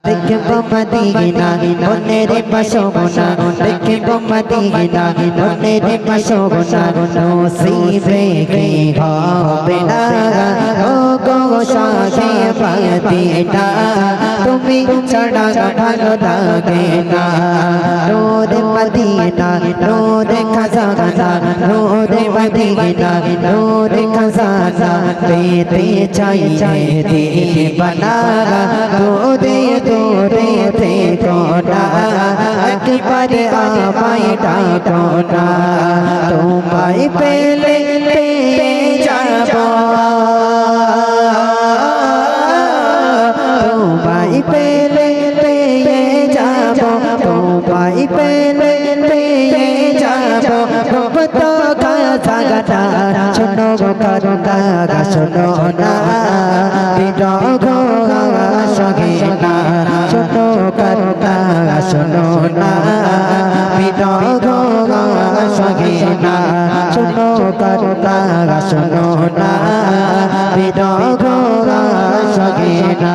দেখবো মদিনা মনের বাসনা দেখবো মদিনা মনের বাসনা নসিবে কি হবে না ও গো সাথে মদিনা তুমি ছাড়া ভালো লাগে না রোদে মদিনা রোদে খাজানা রোদে মদিনা রোদে খাজানা পেতে চাইয়ে দিবানা রোদে তোরে তে কোনা একবারে আমায় ডাকো না তোমায় পেলে পেয়ে যাবো তোমায় পেলে পেয়ে যাবো তোমায় পেলে পেয়ে যাবো তো গাছা গাছা শোনো কারুকা শোনো না বিরহ সগে না শোনো কারুকা শোনো না বিরহ সগে না শোনো কারুকা শোনো না বিরহ সগে না।